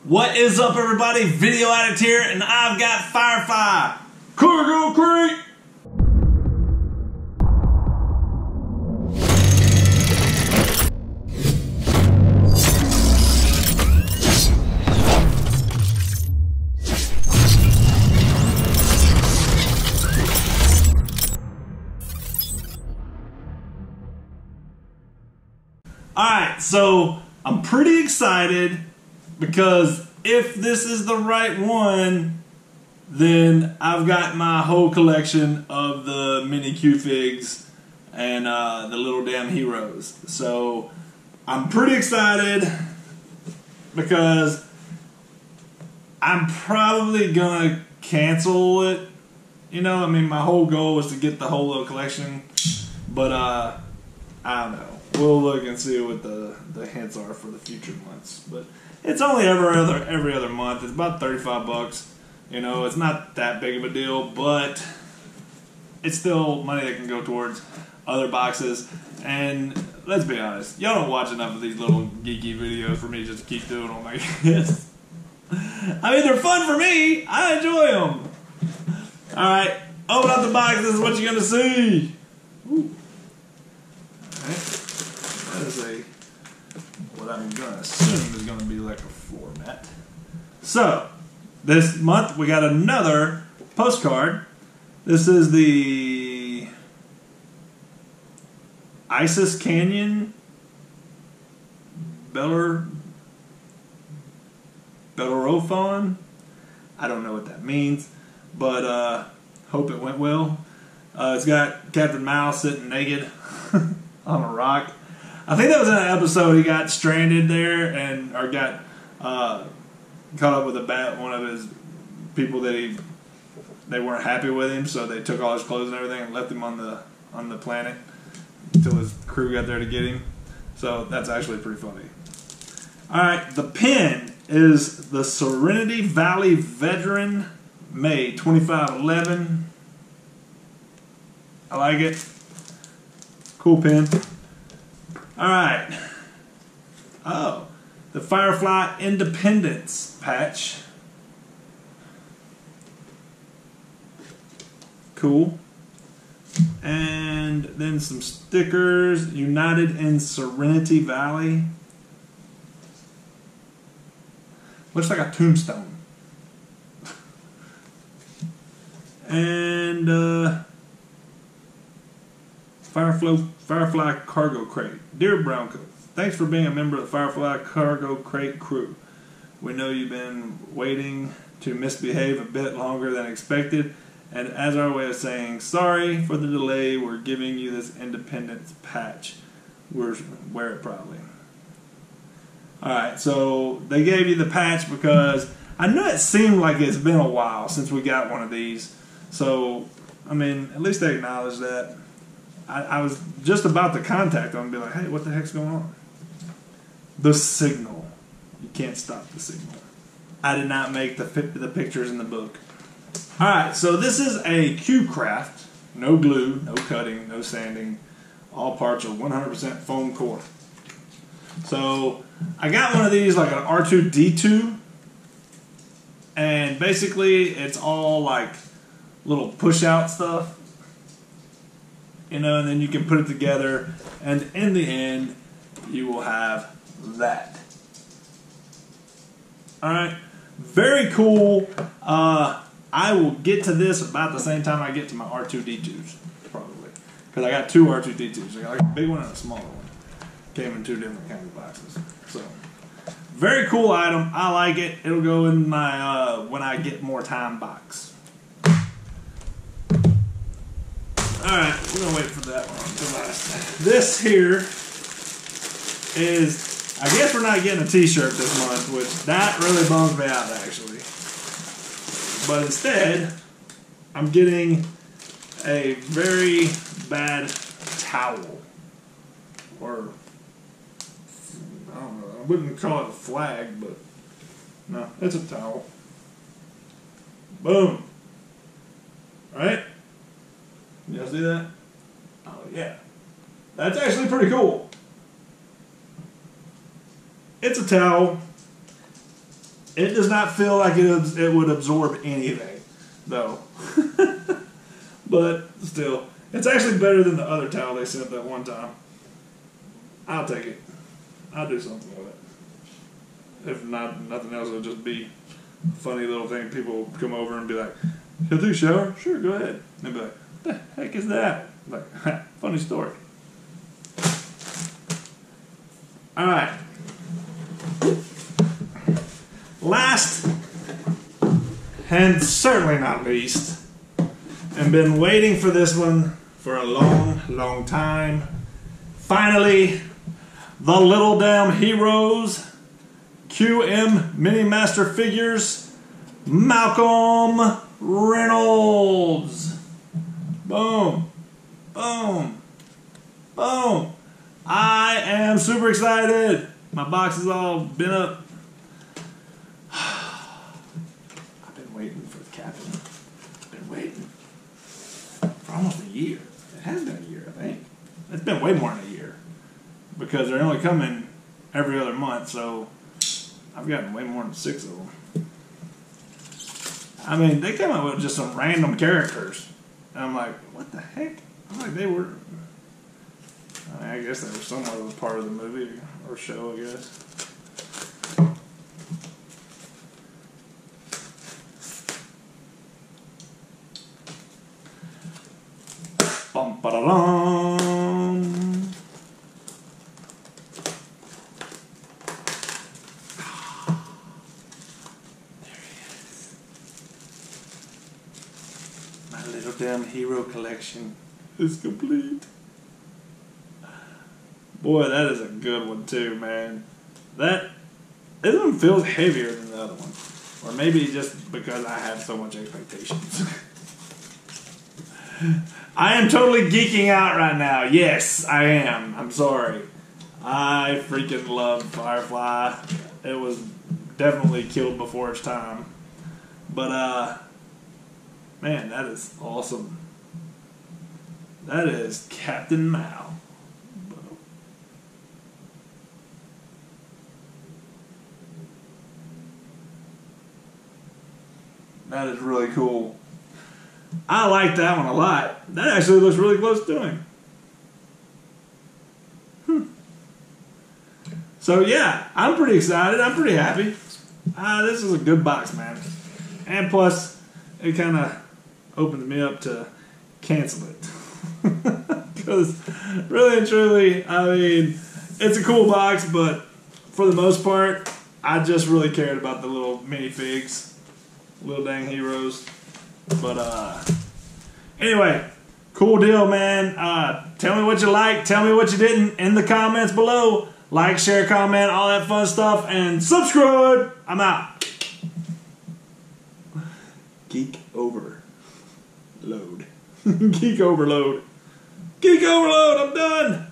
What is up, everybody? Video Addict here, and I've got Firefly Cargo Crate. Alright, so I'm pretty excited because if this is the right one, then I've got my whole collection of the mini Q-Figs and the little damn heroes. So I'm pretty excited because I'm probably gonna cancel it. You know, I mean, my whole goal was to get the whole little collection, but I don't know. We'll look and see what the hints are for the future months. But it's only every other month. It's about 35 bucks. You know, it's not that big of a deal, but it's still money that can go towards other boxes. And let's be honest, y'all don't watch enough of these little geeky videos for me just to keep doing them, I guess. I mean, they're fun for me. I enjoy them. Alright, open up the box. This is what you're going to see. Ooh. That is what I'm going to assume is going to be like a floor mat. So, this month we got another postcard. This is the Isis Canyon Bellerophon. I don't know what that means, but hope it went well. It's got Captain Mouse sitting naked on a rock. I think that was in an episode he got stranded there or got caught up with a bat. One of his people that they weren't happy with him, so they took all his clothes and everything and left him on the planet until his crew got there to get him. So that's actually pretty funny. All right, the pen is the Serenity Valley Veteran, May 2511. I like it. Cool pen. Alright. Oh, the Firefly Independence patch. Cool. And then some stickers. United in Serenity Valley. Looks like a tombstone. And Firefly Cargo Crate. Dear Browncoat, thanks for being a member of the Firefly Cargo Crate crew. We know you've been waiting to misbehave a bit longer than expected, and as our way of saying sorry for the delay, we're giving you this Independence patch. Wear it proudly. Alright, so they gave you the patch because I know it seemed like it's been a while since we got one of these. So, I mean, at least they acknowledge that. I was just about to contact them and be like, hey, what the heck's going on? The signal. You can't stop the signal. I did not make the pictures in the book. Alright, so this is a Q-Craft. No glue, no cutting, no sanding. All parts are 100% foam core. So, I got one of these like an R2-D2. And basically, it's all like little push-out stuff. You know, and then you can put it together, and in the end, you will have that. Alright, very cool. I will get to this about the same time I get to my R2-D2s, probably. Because I got two R2-D2s. I got like a big one and a smaller one. Came in two different kinds of boxes. So, very cool item. I like it. It'll go in my when I get more time box. Alright, we're going to wait for that one to last. This here is, I guess we're not getting a t-shirt this month, which that really bums me out, actually. But instead, I'm getting a very bad towel. Or, I don't know, I wouldn't call it a flag, but no, it's a towel. Boom. Alright? You guys see that? Oh, yeah. That's actually pretty cool. It's a towel. It does not feel like it would absorb anything, though. But still, it's actually better than the other towel they sent that one time. I'll take it. I'll do something with it. If not, nothing else, it'll just be a funny little thing. People come over and be like, "He'll do a shower? Sure, go ahead." And they'll be like, "What the heck is that?" I'm like, funny story. All right. Last, and certainly not least, and been waiting for this one for a long, long time. Finally, the Little Damn Heroes QM Mini Master Figures, Malcolm Reynolds. Boom, boom, boom. I am super excited. My box is all bent up. I've been waiting for the captain. I've been waiting for almost a year. It has been a year, I think. It's been way more than a year because they're only coming every other month, so I've gotten way more than 6 of them. I mean, they come up with just some random characters, and I'm like, what the heck? I'm like, they were. I guess they were somewhat a part of the movie or show, I guess. Bum ba da dum. There he is. My Little Damn Hero collection is complete. Boy, that is a good one too, man. This one feels heavier than the other one. Or maybe just because I have so much expectations. I am totally geeking out right now. Yes, I am. I'm sorry. I freaking love Firefly. It was definitely killed before its time. But, man, that is awesome. That is Captain Mal. That is really cool. I like that one a lot. That actually looks really close to him. So yeah, I'm pretty excited. I'm pretty happy. This is a good box, man. And plus, it kind of opens me up to cancel it. Because really and truly, I mean, it's a cool box, but for the most part, I just really cared about the little minifigs. Little dang heroes. But anyway, cool deal, man. Tell me what you liked, tell me what you didn't in the comments below. Like, share, comment, all that fun stuff, and subscribe. I'm out. Geek overload. Geek overload. Geek overload, I'm done.